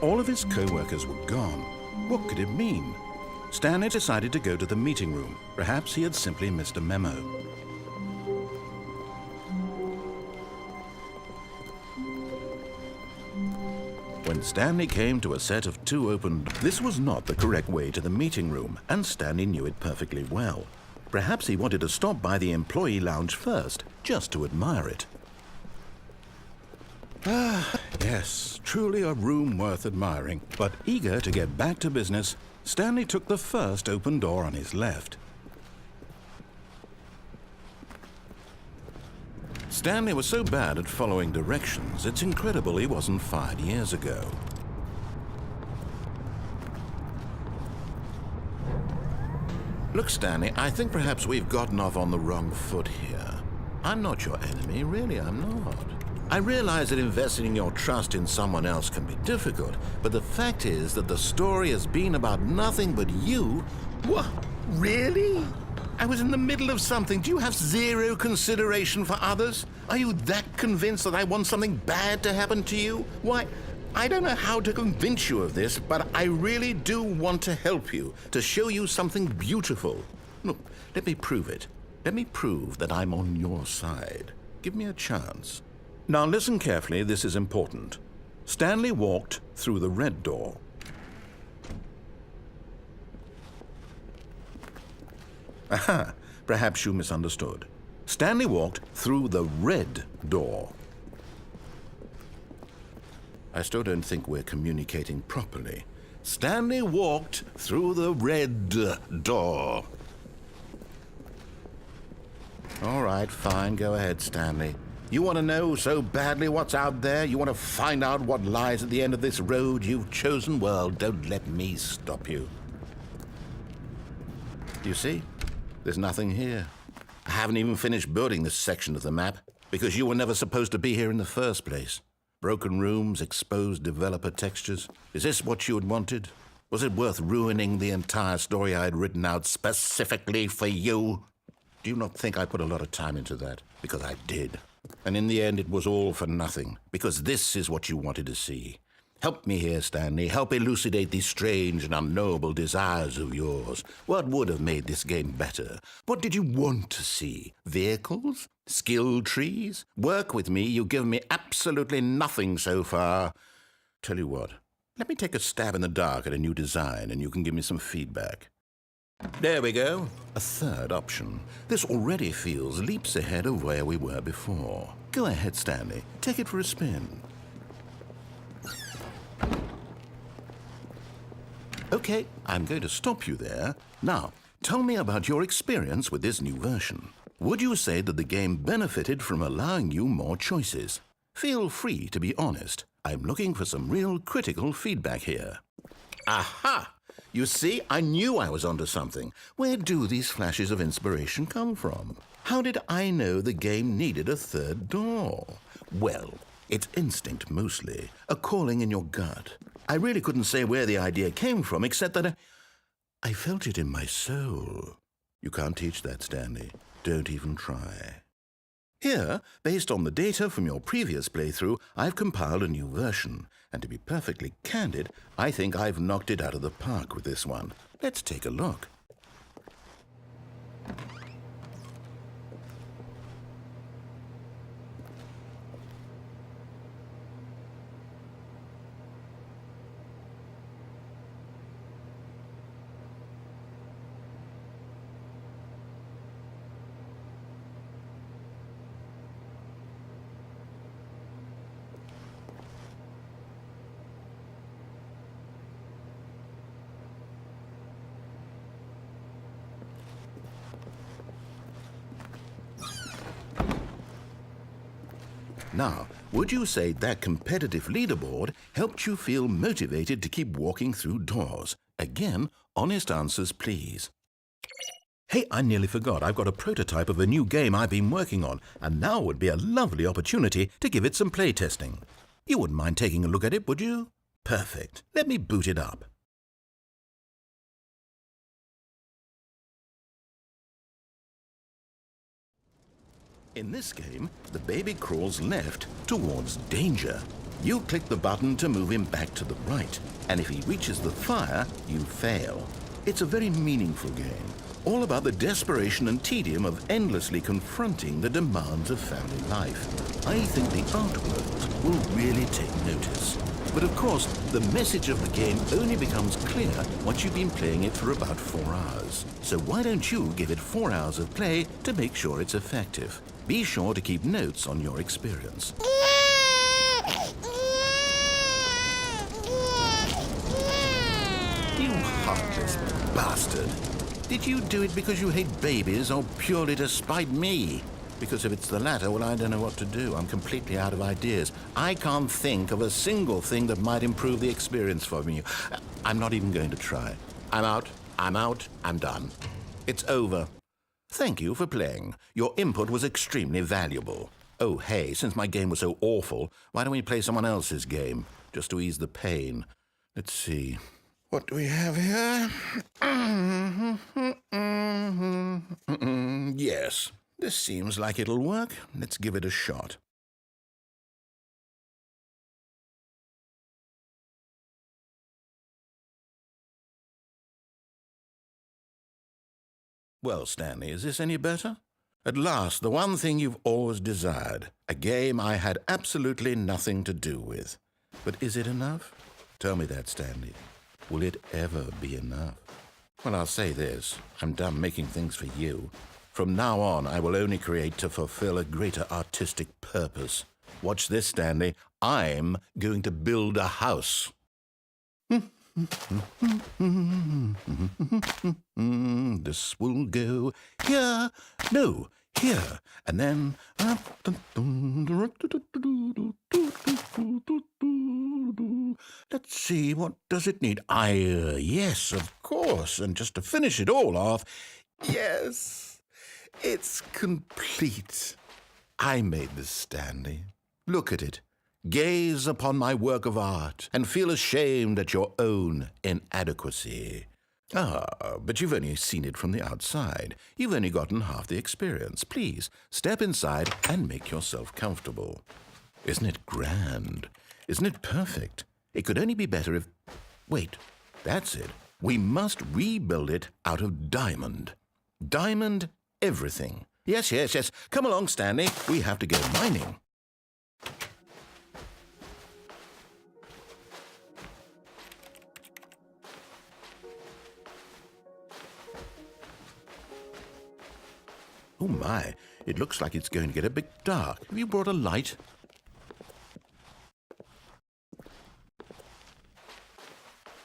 All of his co-workers were gone. What could it mean? Stanley decided to go to the meeting room. Perhaps he had simply missed a memo. When Stanley came to a set of 2 open, this was not the correct way to the meeting room, and Stanley knew it perfectly well. Perhaps he wanted to stop by the employee lounge first, just to admire it. Ah, yes, truly a room worth admiring. But eager to get back to business, Stanley took the first open door on his left. Stanley was so bad at following directions, it's incredible he wasn't fired years ago. Look, Stanley, I think perhaps we've gotten off on the wrong foot here. I'm not your enemy, really, I'm not. I realize that investing your trust in someone else can be difficult, but the fact is that the story has been about nothing but you. What? Really? I was in the middle of something. Do you have zero consideration for others? Are you that convinced that I want something bad to happen to you? Why, I don't know how to convince you of this, but I really do want to help you, to show you something beautiful. Look, let me prove it. Let me prove that I'm on your side. Give me a chance. Now listen carefully, this is important. Stanley walked through the red door. Aha, perhaps you misunderstood. Stanley walked through the red door. I still don't think we're communicating properly. Stanley walked through the red door. All right, fine, go ahead, Stanley. You want to know so badly what's out there? You want to find out what lies at the end of this road you've chosen? Well, don't let me stop you. You see? There's nothing here. I haven't even finished building this section of the map because you were never supposed to be here in the first place. Broken rooms, exposed developer textures. Is this what you had wanted? Was it worth ruining the entire story I had written out specifically for you? Do you not think I put a lot of time into that? Because I did. And in the end, it was all for nothing, because this is what you wanted to see. Help me here, Stanley. Help elucidate these strange and unknowable desires of yours. What would have made this game better? What did you want to see? Vehicles? Skill trees? Work with me. You've given me absolutely nothing so far. Tell you what, let me take a stab in the dark at a new design, and you can give me some feedback. There we go. A third option. This already feels leaps ahead of where we were before. Go ahead, Stanley. Take it for a spin. Okay, I'm going to stop you there. Now, tell me about your experience with this new version. Would you say that the game benefited from allowing you more choices? Feel free to be honest. I'm looking for some real critical feedback here. Aha! You see, I knew I was onto something. Where do these flashes of inspiration come from? How did I know the game needed a third door? Well, it's instinct mostly, a calling in your gut. I really couldn't say where the idea came from, except that I felt it in my soul. You can't teach that, Stanley. Don't even try. Here, based on the data from your previous playthrough, I've compiled a new version. And to be perfectly candid, I think I've knocked it out of the park with this one. Let's take a look. Now, would you say that competitive leaderboard helped you feel motivated to keep walking through doors? Again, honest answers, please. Hey, I nearly forgot. I've got a prototype of a new game I've been working on, and now would be a lovely opportunity to give it some playtesting. You wouldn't mind taking a look at it, would you? Perfect. Let me boot it up. In this game, the baby crawls left towards danger. You click the button to move him back to the right, and if he reaches the fire, you fail. It's a very meaningful game, all about the desperation and tedium of endlessly confronting the demands of family life. I think the art world will really take notice. But of course, the message of the game only becomes clear once you've been playing it for about 4 hours. So why don't you give it 4 hours of play to make sure it's effective? Be sure to keep notes on your experience. You heartless bastard. Did you do it because you hate babies or purely to spite me? Because if it's the latter, well, I don't know what to do. I'm completely out of ideas. I can't think of a single thing that might improve the experience for me. I'm not even going to try. I'm out. I'm done. It's over. Thank you for playing. Your input was extremely valuable. Oh, hey, since my game was so awful, why don't we play someone else's game, just to ease the pain? Let's see. What do we have here? Yes, this seems like it'll work. Let's give it a shot. Well, Stanley, is this any better? At last, the one thing you've always desired. A game I had absolutely nothing to do with. But is it enough? Tell me that, Stanley. Will it ever be enough? Well, I'll say this. I'm done making things for you. From now on, I will only create to fulfill a greater artistic purpose. Watch this, Stanley. I'm going to build a house. This will go here, no, here, and then... Let's see, what does it need? Yes, of course, and just to finish it all off, yes, it's complete. I made this, Stanley. Look at it. Gaze upon my work of art and feel ashamed at your own inadequacy. Ah, but you've only seen it from the outside. You've only gotten half the experience. Please, step inside and make yourself comfortable. Isn't it grand? Isn't it perfect? It could only be better if... Wait, that's it. We must rebuild it out of diamond. Diamond everything. Yes. Come along, Stanley. We have to go mining. Oh my, it looks like it's going to get a bit dark. Have you brought a light?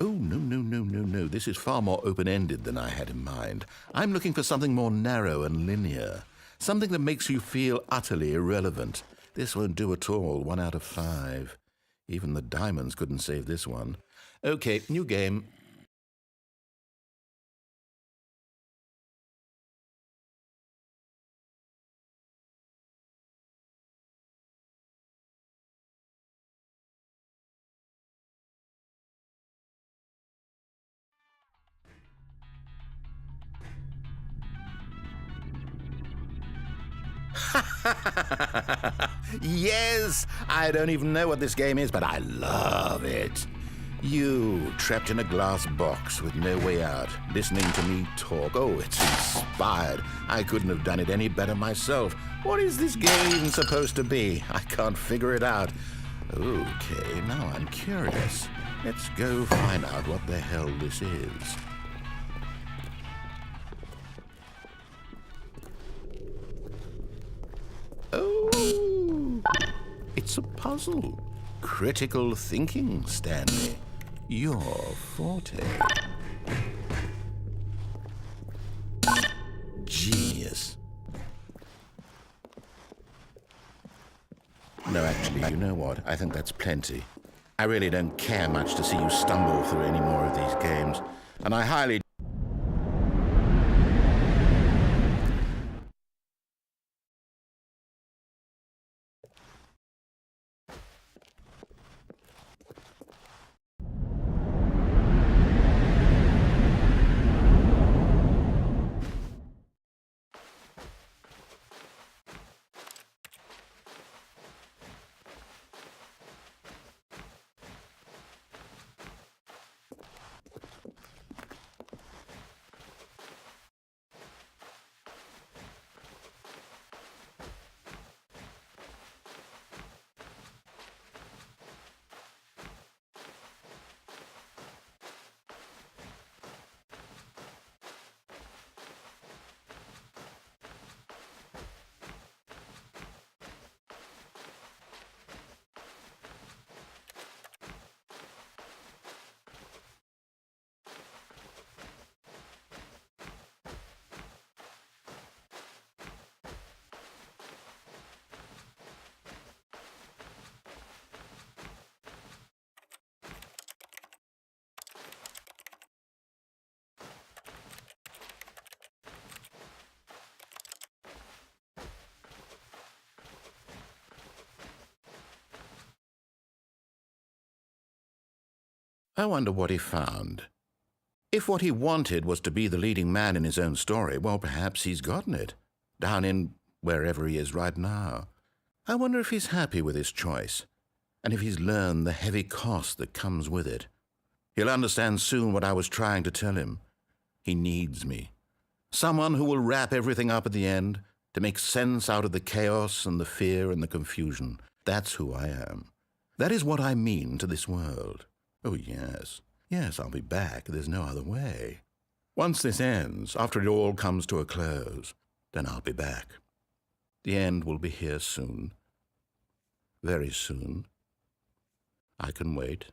Oh, no. This is far more open-ended than I had in mind. I'm looking for something more narrow and linear. Something that makes you feel utterly irrelevant. This won't do at all. 1 out of 5. Even the diamonds couldn't save this one. Okay, new game. Yes! I don't even know what this game is, but I love it. You, trapped in a glass box with no way out, listening to me talk. Oh, it's inspired. I couldn't have done it any better myself. What is this game even supposed to be? I can't figure it out. Okay, now I'm curious. Let's go find out what the hell this is. Oh, it's a puzzle. Critical thinking, Stanley. Your forte. Genius. No, actually, you know what? I think that's plenty. I really don't care much to see you stumble through any more of these games. And I highly... I wonder what he found. If what he wanted was to be the leading man in his own story, well, perhaps he's gotten it, down in wherever he is right now. I wonder if he's happy with his choice, and if he's learned the heavy cost that comes with it. He'll understand soon what I was trying to tell him. He needs me. Someone who will wrap everything up at the end, to make sense out of the chaos and the fear and the confusion. That's who I am. That is what I mean to this world. Oh, yes. Yes, I'll be back. There's no other way. Once this ends, after it all comes to a close, then I'll be back. The end will be here soon. Very soon. I can wait.